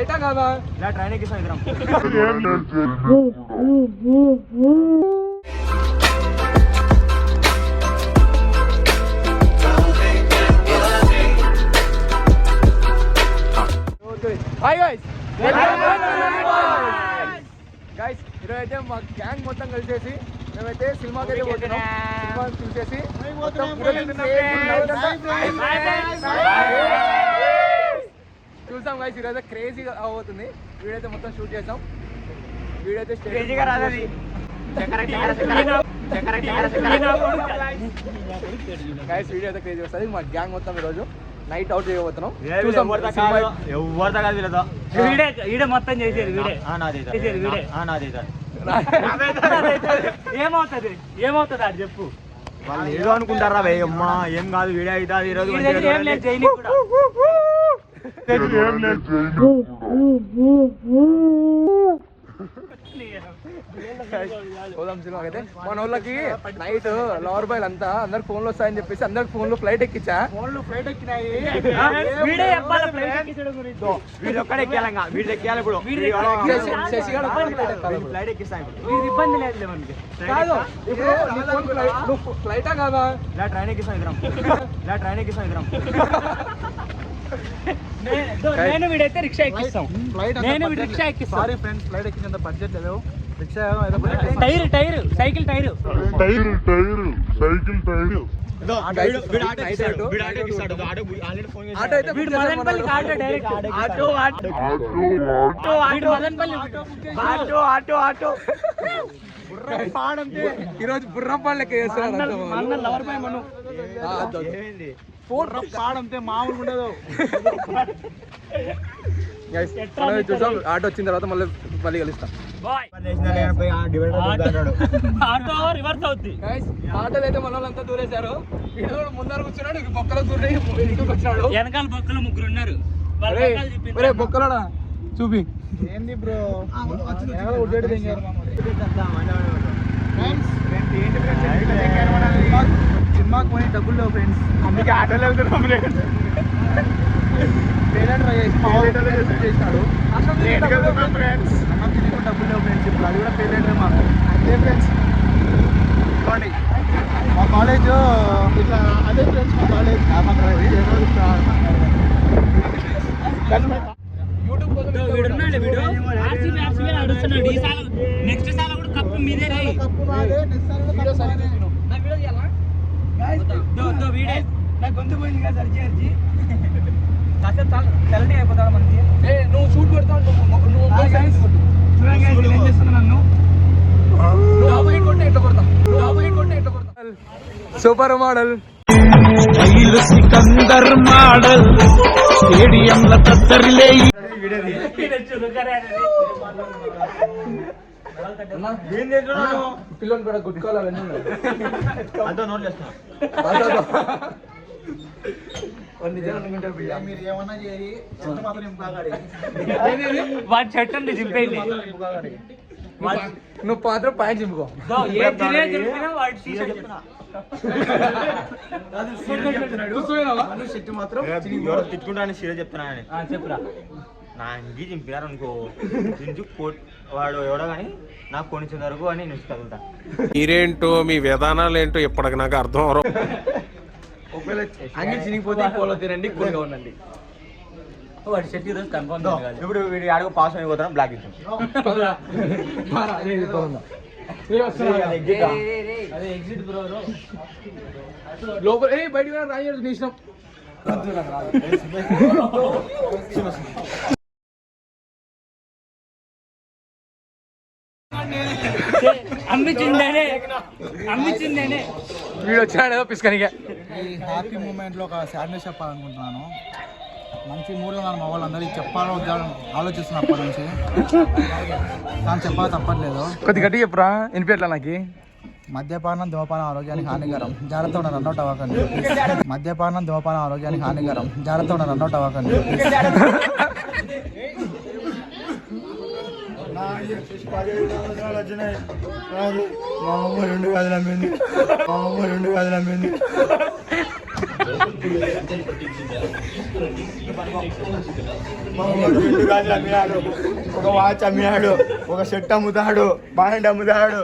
ఫ్లైటా కాదా ఇలా ట్రైన్ ఎక్కిస్తాం ఇద్దరం. హాయ్ గైస్ ఈరోజు అయితే మా గ్యాంగ్ మొత్తం కలిసేసి మేమైతే సినిమాకి అయితే పోతున్నాం. సినిమా చూసేసి చూసాం గైస్. ఈరోజు క్రేజీగా అవుతుంది. వీడియో అయితే మొత్తం షూట్ చేసాం. వీడియో అయితే క్రేజీగా రాదని గైస్ వీడియో అయితే క్రేజీ వస్తుంది. మా గ్యాంగ్ మొత్తం ఈరోజు నైట్ అవుట్ చేయబోతున్నాం. వీడే మొత్తం చేసేది వీడే. ఏమవుతుంది ఏమవుతుంది అది చెప్పు. వాళ్ళు ఏదో అనుకుంటారా అమ్మా, ఏం కాదు వీడే అవుతుంది ఈరోజు. పోదాం సినిమాకి అయితే. మన వాళ్ళకి నైట్ లవర్ బాయ్లు అంతా అందరికి ఫోన్లు వస్తాయని చెప్పేసి అందరికి ఫోన్లు ఫ్లైట్ ఎక్కించా. ఫ్లైట్ ఎక్కినాయి. వీడే చెప్పాలి ఫ్లైట్ ఎక్కించడం గురించి. వీడు ఒక్కడే ఎక్కాలంగా. వీడు ఎక్కాలి ఇప్పుడు. ఫ్లైట్ ఎక్కిస్తాను. వీడి ఇబ్బంది లేదు మనకి. కాదు ఇప్పుడు ఫ్లైటా కాదా ఇలా ట్రైన్ ఎక్కిస్తాం ఇద్దరం. ఇలా ట్రైన్ ఎక్కిస్తాం ఇద్దరం. నేను వీడైతే రిక్షా ఎక్కిస్తాం. నేను రిక్షా ఎక్కిస్తాను. సారీ ఫ్రెండ్స్, ఫ్లైట్ ఎక్కినంత బడ్జెట్ లేదు. Rickshaw tyre tyre cycle tyre cycle tyre. ఈరోజు బుర్రపాడు లెక్క చేస్తున్నారు. పాడంతే మామూలు ఉండదు. చూసాం. ఆటో వచ్చిన తర్వాత మళ్ళీ కలుస్తాం. ఆటోలు అయితే మన వాళ్ళంతా దూరేశారు. ముందర కూర్చున్నాడు, బొక్కలో దూరే ఇంటికి వచ్చాడు. వెనకాల బొక్కలు ముగ్గురు ఉన్నారు. బొక్కలోడా చూపి ఏంది బ్రో. సినిమాకి పోయి డబ్బులు లేవు ఫ్రెండ్స్, అందుకే ఆటోలో వెళ్తున్నాం. చేసినాడు డబ్బులు లేవు ఫ్రెండ్స్. ఇప్పుడు అది కూడా పేమెంట్ మాకు అదే ఫ్రెండ్స్. చూడండి మా కాలేజ్ ఇట్లా అదే ఫ్రెండ్స్. మా కాలేజ్ నెక్స్ట్ సాల కూడా కప్పు మీదే నాకు గొంతు పోయింది కదా సర్జీ అర్జీ. చల్లటి అయిపోతాడు మనకి. నువ్వు షూట్ కొడతావు. ఏం చేస్తున్నా నన్ను సూపర్ మోడల్ సికందర్ మోడల్ స్టేడియంల తత్తరిలే. పిల్లలు కూడా గుట్టుకోవాలి. అవన్నీ అంతా నోట్లు వేస్తున్నా. వాడి షర్ట్ అంటే చింపేది. నువ్వు పాత్ర పాయింట్ చింపుకో. తిట్టుకుంటాను సీరియస్ చెప్తున్నాను. చెప్పురా. నా ఇంటికి చింపినారు అనుకో, వాడు ఎవడో కానీ నాకు కొనిచ్చిన వరకు అని నేను కదులుతా. మీరేంటో మీ విధానాలు ఏంటో ఇప్పటికి నాకు అర్థం అవరు. ఒకవేళ అంగి చినిగిపోతే పోలో తినండి, కూల్గా ఉండండి. వాడి షర్ట్ ఈరోజు కన్ఫర్మ్. ఇప్పుడు వీడి అడుగు పాస్ అయిపోతాం. బ్లాక్ ఇచ్చాం. అదే ఎగ్జిట్ బ్రో. లోపల బయటకు రాయరు నీ ఇష్టం. అమ్మించిందేనే వీడు వచ్చినాడు ఏదో పిసుకనిగా. ఈ హ్యాపీ మూమెంట్లో ఒక సాడ్నెస్ చెప్పాలనుకుంటున్నాను. మంచి మూడ్లో ఉన్నాను. మా వాళ్ళందరికీ చెప్పాలో ఆలోచిస్తున్నప్పటి నుంచి కానీ చెప్పాలి తప్పట్లేదు. కొద్ది గట్టి చెప్పురా, వినిపించట్లా నాకు. మద్యపానం ధూమపానం ఆరోగ్యానికి హానికరం, జాగ్రత్త ఉన్న రన్అట్ అవ్వకండి. మద్యపానం ధూమపానం ఆరోగ్యానికి హానికరం, జాగ్రత్త ఉన్న రన్అట్ అవ్వకండి. మా అమ్మ 2 గదులు అమ్మింది. అమ్మినాడు, ఒక వాచ్ అమ్మినాడు, ఒక షర్ట్ అమ్ముతాడు, ప్యాంట్ అమ్ముతాడు.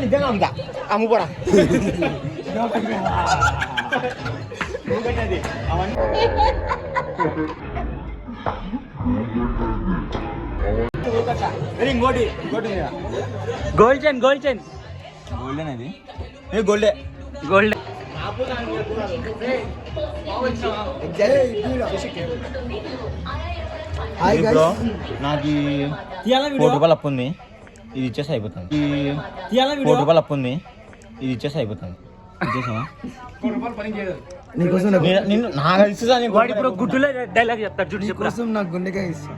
నిజంగా అమ్ముతా, అమ్ముపోరా. ఇంకోటి గోల్డ్ చైన్ గోల్డెన్ అది గోల్డే గోల్డ్ ఇప్పుడు నాకు ₹4 అప్పు ఉంది, ఇది ఇచ్చేసి అయిపోతుంది. ₹4 అప్పు ఉంది, ఇది ఇచ్చేసి అయిపోతుంది. ఇచ్చేసావా? నిన్ను నాకు ఇస్తా. వాడు ఇప్పుడు గుడ్డులో డైలాగ్ చెప్తాడు చూడు. చెప్పు నాకు గుండెకాయ ఇస్తా,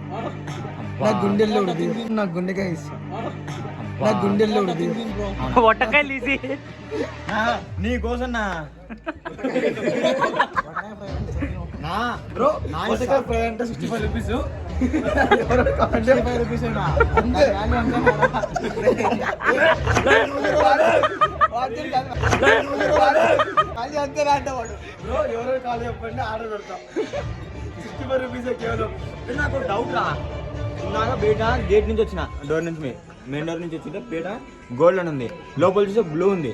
నాకు గుండెల్లో ఉడిది, నాకు గుండెకాయ ఇస్తా, నాకు గుండెల్లో ఉడిది. ఒట్టకాయలు తీసి నీ కోసం నా బ్రో ఫ్రై అంటే ₹65. ₹65 అంతేనా అంటే వాడు బ్రో ఎవరో కాల్ చెప్పండి ఆర్డర్ పెడతాం. ₹65 కేవలం. నాకు డౌట్ రా, నాకు బయట గేట్ నుంచి వచ్చిన డోర్ నుంచి మెయిన్ డోర్ నుంచి వచ్చింటే బయట గోల్డ్ అని ఉంది, లోపల చూస్తే బ్లూ ఉంది.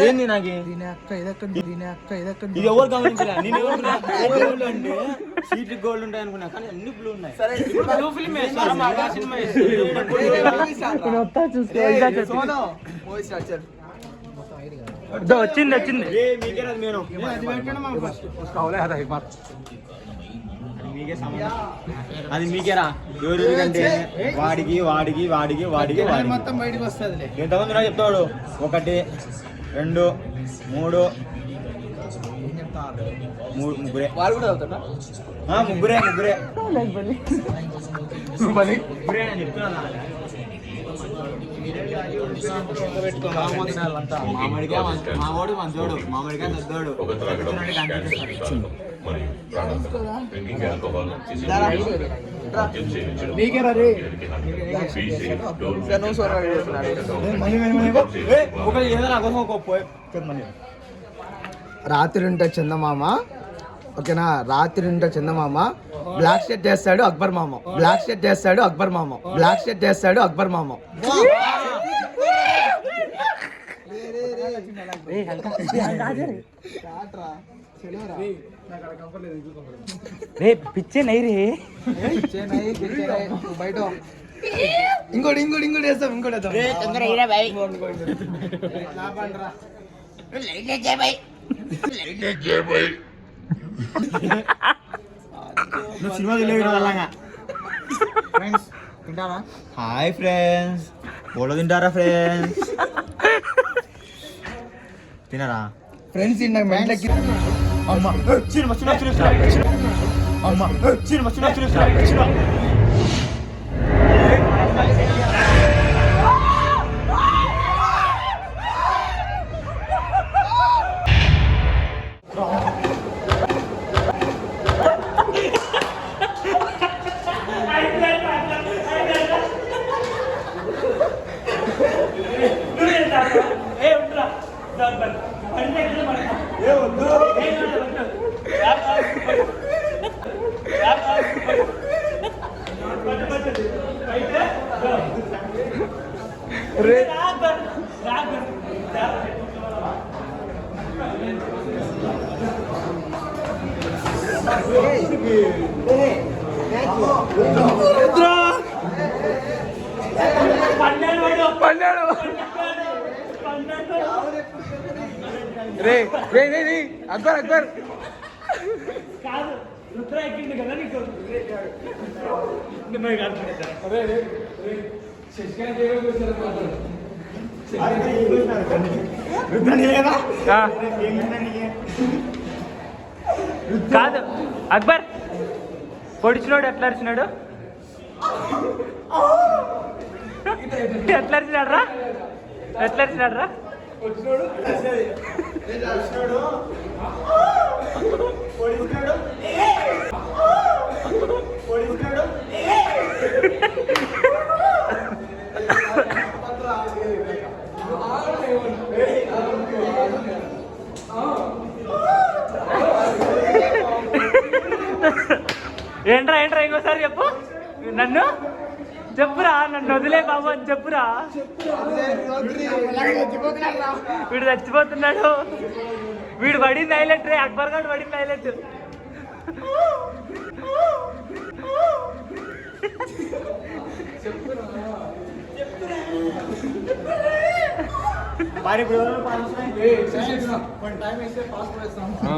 ఏంది నాకు దీని అక్క ఇదక్కండి, దీని అక్క ఇదక్కండి. ఇది ఎవరు గమనించరా? నేను గోల్డ్ అంటే సీట్ గోల్డ్ ఉంటాయి అనుకున్నా, కానీ అన్ని బ్లూ ఉన్నాయి. వచ్చింది వచ్చింది. మీకే రాదు, నేను అది మీకేరా. ఎవరికంటే వాడికి వాడికి వాడికి వాడికి మొత్తం బయటకు వస్తుంది. ఎంతమంది రా చెప్తాడు? 1 2 3 ముగ్గురే. వాళ్ళు కూడా అవుతాడా? ముగ్గురే ముగ్గురే ముగ్గురే అని చెప్తున్నా. మావాడు మంచోడు, మామిడిగా తద్దోడు. రాత్రి ఉంటే చందమామ, ఓకేనా? రాత్రి ఉంటే చందమామ బ్లాక్ షర్ట్ వేస్తాడు అక్బర్ మామ, బ్లాక్ షర్ట్ వేస్తాడు అక్బర్ మామ, బ్లాక్ షర్ట్ వేస్తాడు అక్బర్ మామ. పిచ్చే నై రే బయట ఇంకోటి ఇంకోటి ఇంకోటి వేస్తాం, ఇంకోటి వేస్తాం. నువ్వు సినిమా తెలియదు అలాగా. ఫ్రెండ్స్ తింటారా? హాయ్ ఫ్రెండ్స్, బోలో తింటారా ఫ్రెండ్స్? తినరా ఫ్రెండ్స్? ఇందాక మెంట్లకి అమ్మ సినిమా సినిమా అమ్మ సినిమా సినిమా రే రే రే రే అక్బర్ అక్బర్ కాదు అక్బర్ పొడిచినోడు ఎట్లా అరిచినాడు? ఎట్లా అరిచినాడు రా? ఎట్లా అరిచినాడు రా? ఏంట్రా ఏంట్రా ఇంకోసారి చెప్పు నన్ను చెప్పురా నన్ను వదిలే బాబు అని చెప్పురా. వీడు చచ్చిపోతున్నాడు. వీడు పడింది హైలైట్ రే, అక్బర్ గారు పడింది హైలైట్.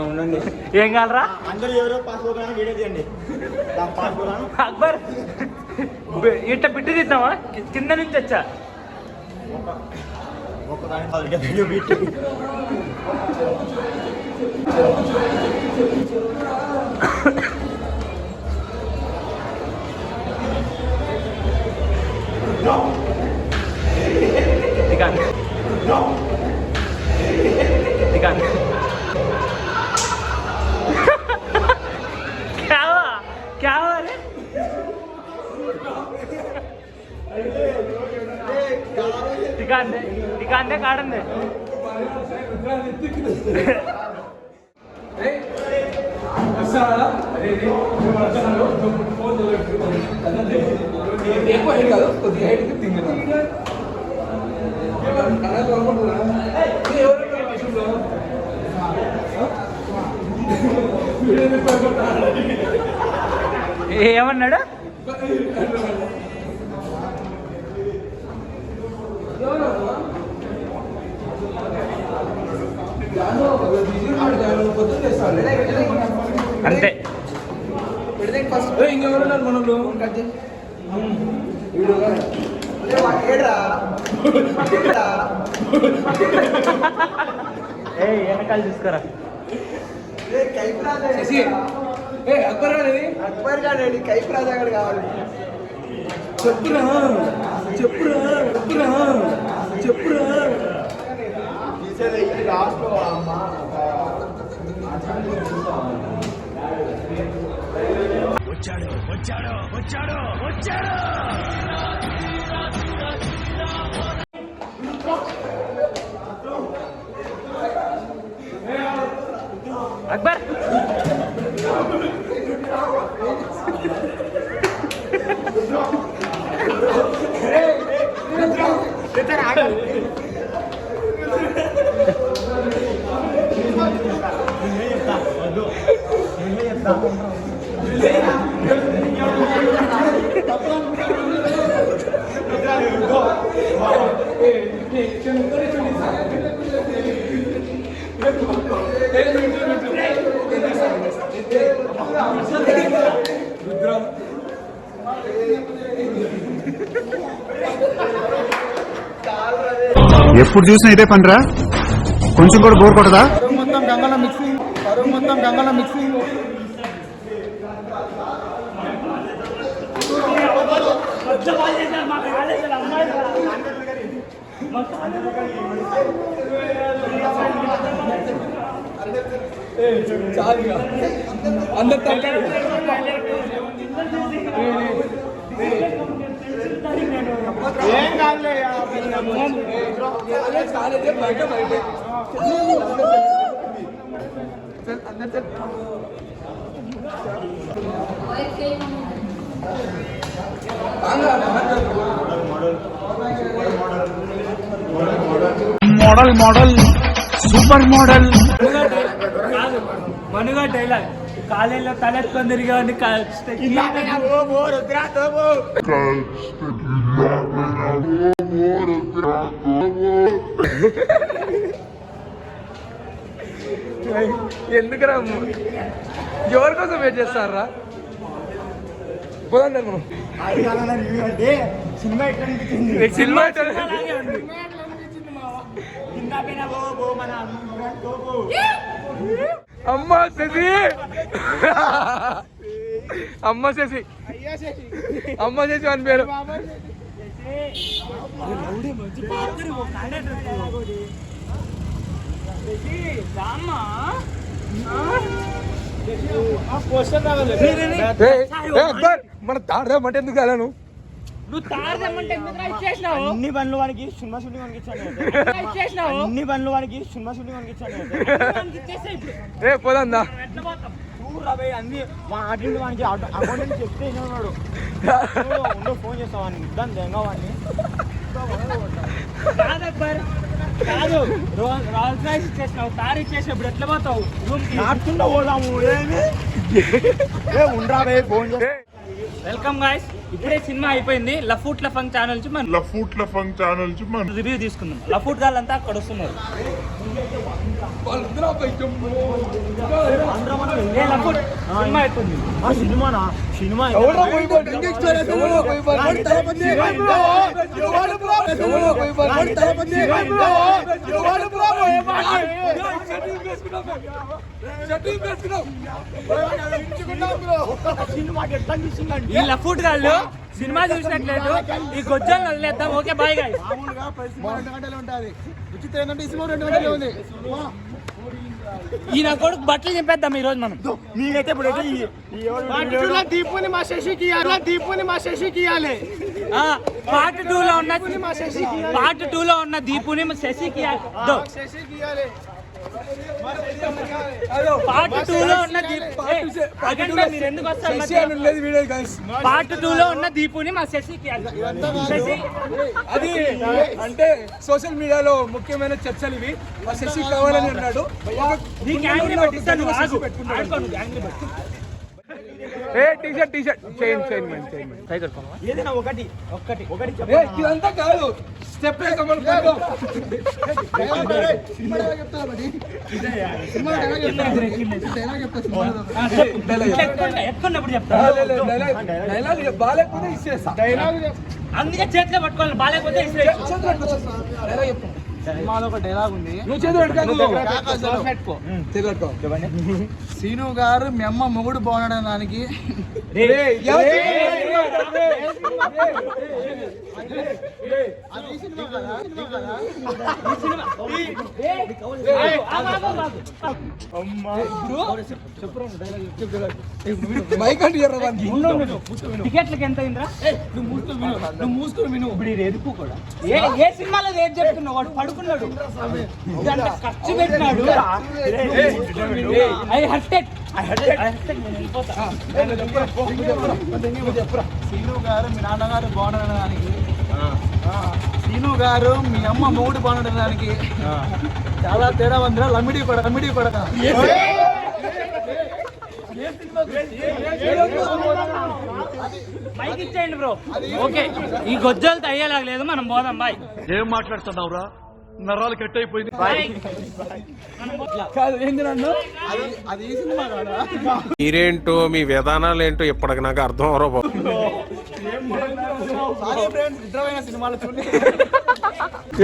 ఉండండి, ఏం కావాలరా అందరూ ఎవరో పాస్పోర్ట్ వీడియో తీయండి. పాస్పోర్ట్ అక్బర్ ఇట్ట పిట్టి తీద్దామా, కింద నుంచి వచ్చా. क्या हुआ रे? टिकान दे काटन दे. ఏమన్నాడు? అంతే. వెనకాల తీసుకురా. అక్బర్ గారు కైఫ్ రాజా గారు కావాలి. చెప్పురా చెప్పురా చెప్పురా చెప్పురా. లాస్ట్ అక్బర్ ఎప్పుడు చూసినా ఇదే పనిరా, కొంచెం కూడా బోర్ కొట్టదా? మొత్తం గంగలో మిక్సింగ్, పరువు మొత్తం గంగలో మిక్సింగ్. ఏం కాదులే మోడల్ మోడల్ సూపర్ మోడల్. మనుగా డైలాగ్ కాలేజీలో తలెత్తుకొని తిరిగాని ఎందుకురా ఎవరి కోసం వెయిట్ చేస్తారా? పోదండి మనం. సినిమా ఎట్లా అనిపించింది? సినిమా అమ్మ శశి, అమ్మ శశి, అమ్మ శశి అని పేరు. మన తాడదామంటే ఎందుకు కాలను? నువ్వు తారదమ్మంటే ఇచ్చేసినావు. అన్ని బండ్లు వాడికి సినిమా షూటింగ్ అన్ని బండ్లు వాడికి సినిమా షూటింగ్ పోదా ఎట్లా పోతాం? అన్ని వాటి వానికి అకౌంట్ చెప్తే ఉన్నాడు ఉండో ఫోన్ చేస్తావాన్ని ఇద్దాం దెంగవాడిని కాదు అక్బర్ కాదు రాల్స్ రాయిస్ ఇచ్చేసినావు కార్ ఇచ్చేసినప్పుడు ఎట్లా పోతావు రూమ్ కి నాటుకుండా పోదాము ఉండరా ఫోన్ చేస్తే వెల్కమ్ గాయ్స్ ఇప్పుడే సినిమా అయిపోయింది లఫూట్ లఫంగ్ ఛానల్ నుంచి మనం రివ్యూ తీసుకుందాం లఫూట్ గాళ్ళంతా అక్కడ వస్తున్నారు ఏ లఫూట్ సినిమా అయిపోయింది సినిమానా సినిమా ఈ లఫూట్ గాళ్ళు సినిమా చూసినట్లేదు ఈ గొజ్జలు వదిలేద్దాం ఓకే బాయ్ గాయ్స్ మామూలుగా 2 గంటలు ఉంటుంది ఉచిత ఏంటంటే ఈ సినిమా 2 గంటలే ఉంది ఈ నా కొడుకు బట్టలు చెప్పేద్దాం ఈ రోజు మనం మీకైతే ఇప్పుడు దీపుని మా శశికి ఇవ్వాలి పార్ట్ 2 లో ఉన్న దీపుని శశికి శశికి ఇవ్వాలి పార్ట్ 2 లో ఉన్న మీరు ఎందుకు వస్తారు పార్ట్ 2 లో ఉన్న దీపుని మా శశికి శశి అది అంటే సోషల్ మీడియాలో ముఖ్యమైన చర్చలు ఇవి మా శశి కావాలని అన్నాడు నీకు యాంగ్రీ పట్టిస్తాను యాంగ్రీ పట్టి టీ షర్ట్ చేయండి ఏదైనా ఒకటి ఇదంతా కాదు స్టెప్ ఎత్తుకున్నప్పుడు చెప్తా బాగాలేకపోతే ఇచ్చేస్తా అందుకే చేతిలో పట్టుకోవాలి బాగాలేకపోతే సినిమాలో ఒక డైలాగ్ ఉంది సీను గారు మీ అమ్మ మొగుడు బాగుండడానికి టికెట్లకి ఎంత అయిందిరా నువ్వు మూసుకుని విను ఇప్పుడు ఎదుపు కూడా ఏ సినిమాలో ఏం చెప్తున్నావు వాడు పడుకున్నాడు ఇదంతా ఖర్చు పెట్టినాడు ఐ హర్టెడ్ సీను గారు మీ నాన్నగారు బాగుండడానికి సీను గారు మీ అమ్మ మొగుడు బాగుండడానికి చాలా తేడా ఉందిరా లమిడి పడక మైక్ ఇచ్చేయండి బ్రో ఓకే ఈ గొజ్జలతో అయ్యేలాగలేదు మనం పోదాం బాయ్ ఏం మాట్లాడుతున్నావురా నరాలు కట్ అయిపోయింది అది ఈ సినిమా కాదా మీరేంటో మీ విధానాలు ఏంటో ఇప్పటికి నాకు అర్థం అవరో బాబు. సారీ ఫ్రెండ్స్ ఇద్దరమైన సినిమాలు చూడండి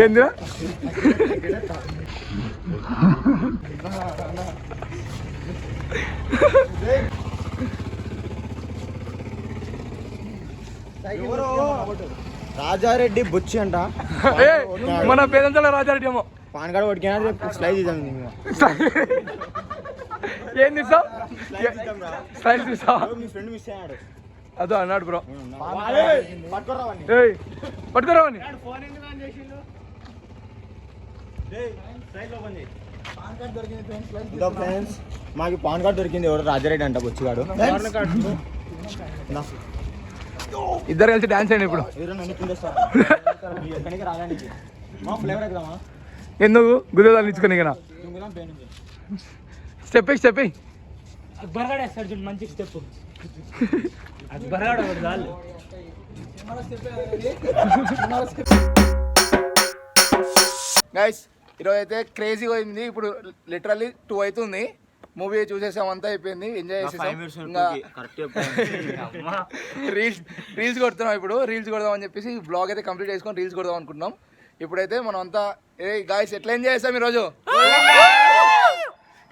ఏందిరా రాజారెడ్డి బుచ్చి అంట మన పేదంతల రాజారెడ్డి ఏమో పాన్ కార్డు పట్టుకున్నా స్లైజ్ ఇద్దాం ఏం తీసావు స్టైల్ తీసావా మీ ఫ్రెండ్ మిస్ అయ్యాడు అదో అన్నాడు బ్రో పట్టుకోరావని పట్టుకురావని ఫ్రెండ్స్ మాకు పాన్ కార్డు దొరికింది ఎవరు రాజారెడ్డి అంట బొచ్చిగాడు ఇద్దరు కలిసి డాన్స్ అయ్యండి ఇప్పుడు ఎక్కడికి రాగానికి మా ఫ్లేవర్ ఎక్కడమా ఎందుకు గుదేదాలు ఇచ్చుకొని కదా స్టెప్ అక్బర్గాడు వేస్తాడు చూడు మంచి స్టెప్ అక్బర్గాడు ఒకటి చాలు గైస్ ఈరోజు అయితే క్రేజీ పోయింది ఇప్పుడు లిటరల్లీ 2 అవుతుంది మూవీ చూసేసాం అంతా అయిపోయింది ఎంజాయ్ చేసేసాం రీల్స్ కొడుతున్నాం ఇప్పుడు రీల్స్ కొడదాం అని చెప్పేసి బ్లాగ్ అయితే కంప్లీట్ చేసుకొని రీల్స్ కొడదాం అనుకుంటున్నాం ఇప్పుడైతే మనం అంతా గాయస్ ఎట్లా ఎంజాయ్ చేస్తాం ఈరోజు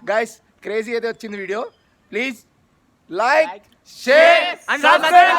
గాయస్ క్రేజీ అయితే వచ్చింది video please like share and subscribe